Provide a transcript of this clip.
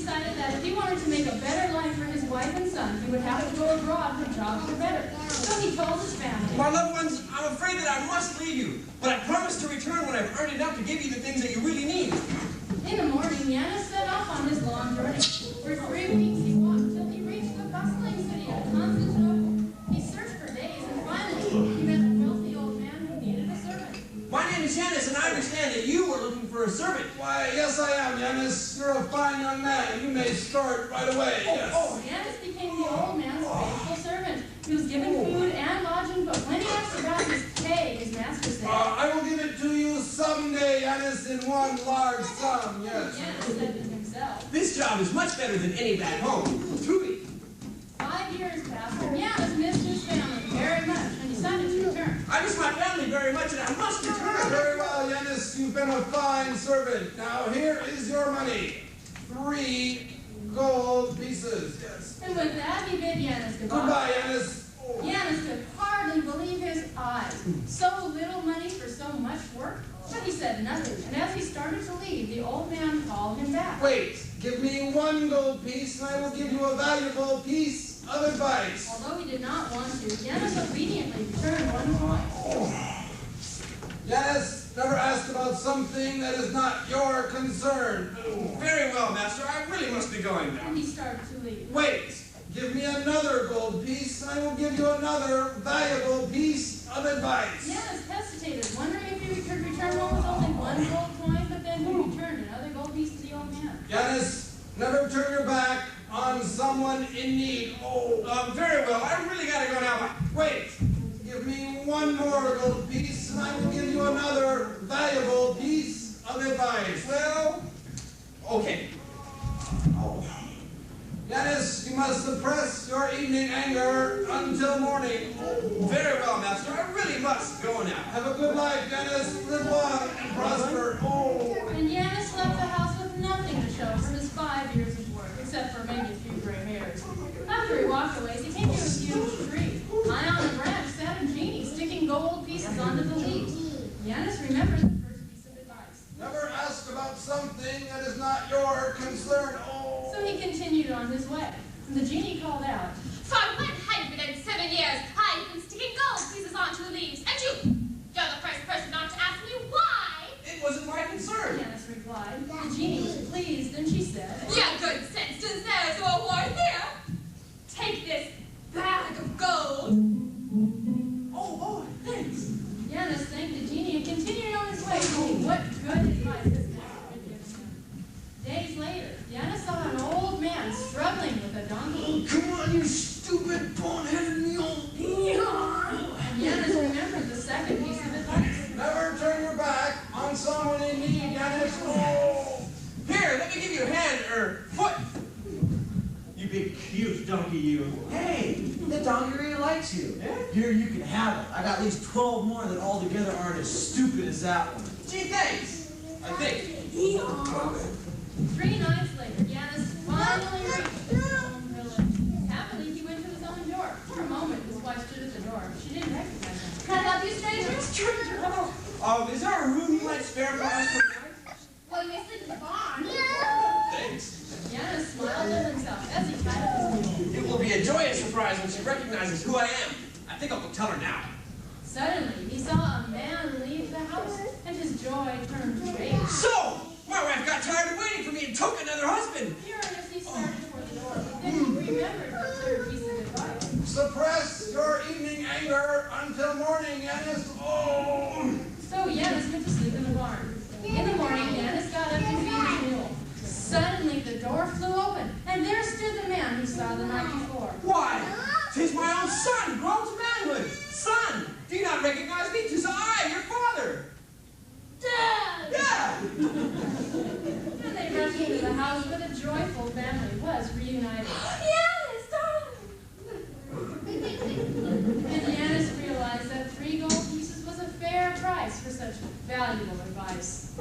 decided that if he wanted to make a better life for his wife and son, he would have to go abroad for jobs for better. So he told his family. My loved ones, I'm afraid that I must leave you, but I promise to return when I've earned enough to give you the things that you really need. In the morning, Janis set off on his long journey. For 3 weeks he walked till he reached the bustling city of Constantinople. He searched for days, and finally he met a wealthy old man who needed a servant. My name is Janis, and I understand that you were looking for a servant. Why, yes I am, Janis. You're a fine young man. You may start right away, yes. Janis became the old man's faithful servant. He was given food and lodging, but when he asked about his pay, his master said, I will give it to you someday, Janis, in one large sum, yes. Janis said to himself, This job is much better than any back home. Truly. 5 years passed, and Janis missed his family very much and decided to return. I miss my family very much, and I must return. Very well, Janis. You've been a fine servant. Now, here is your money. 3 gold pieces, yes. And with that, he bid Janis goodbye. Goodbye, Janis. Janis could hardly believe his eyes. So little money for so much work. But he said nothing, and as he started to leave, the old man called him back. Wait, give me 1 gold piece, and I will give you a valuable piece of advice. Although he did not want to, Janis obediently returned 1 coin. Janis, never ask about something that is not your concern. Very well, master. I really must be going now. And he started to leave. Wait, give me another gold piece, and I will give you another valuable piece of advice. Janis hesitated, wondering if he could return home with only 1 gold coin, but then he returned another gold piece to the old man. Janis, never turn your back on someone in need. Very well. I really gotta go now. Wait, give me 1 more gold piece, and I will give you another valuable piece of advice. Well, okay. Janis, you must suppress your evening anger until morning. Very well, master. I really must go now. Have a good life, Janis. Live long and prosper. And Janis left the house with nothing to show for his 5 years of work, except for maybe a few gray hairs. After he walked away, he came to a huge tree. High on a branch sat a genie, sticking gold pieces onto the leaves. Janis remembered the first piece of advice. Never ask about something that is not your concern. So he continued on his way. And the genie called out, For 107 years, I've been sticking gold pieces onto the leaves, and you're the first person not to ask me why. It wasn't my concern. Janis replied. The genie was pleased, and she said, Your good sense deserves a reward here. Take this bag of gold. Thanks. Janis thanked the genie and continued on his way, thinking what good advice this man had given him. Days later, Janis saw an old man struggling with a donkey. Come on, you stupid, bone-headed mule. And Janis remembered the second piece of advice. Never turn your back on someone in need, Janis. Here, let me give you a hand, or foot. You big cute donkey, you. Hey, the donkey really likes you. Yeah? Here, you can have it. I got at least 12 more that altogether aren't as stupid as that one. Gee, thanks. I think. 3 nights later, Janis finally reached his home village. Happily, he went to his own door. For a moment, his wife stood at the door. She didn't recognize him. Can I help you, stranger? Is there a room you might spare for us tonight? Well, you may sleep in the barn. Thanks. Janis smiled to himself as he tied up his knee. It will be a joyous surprise when she recognizes who I am. I think I'll go tell her now. Suddenly, he saw a man leave the house, and his joy turned to rage. So, my wife got tired of waiting for me and took another husband. Furious, he started toward the door. Then he remembered the third piece of advice. Suppress your evening anger until morning, Janis. So Janis went to sleep in the barn. In the morning, Janis got up to feed his mule. Suddenly, the door flew open, and there stood the man he saw the night before. Why, 'tis my own son, grown to manhood. Son, do you not recognize me? 'Tis I, your father. Dad! Yeah. And they rushed into the house where the joyful family was reunited. Yes, darling! And Janis realized that 3 gold pieces was a fair price for such valuable advice.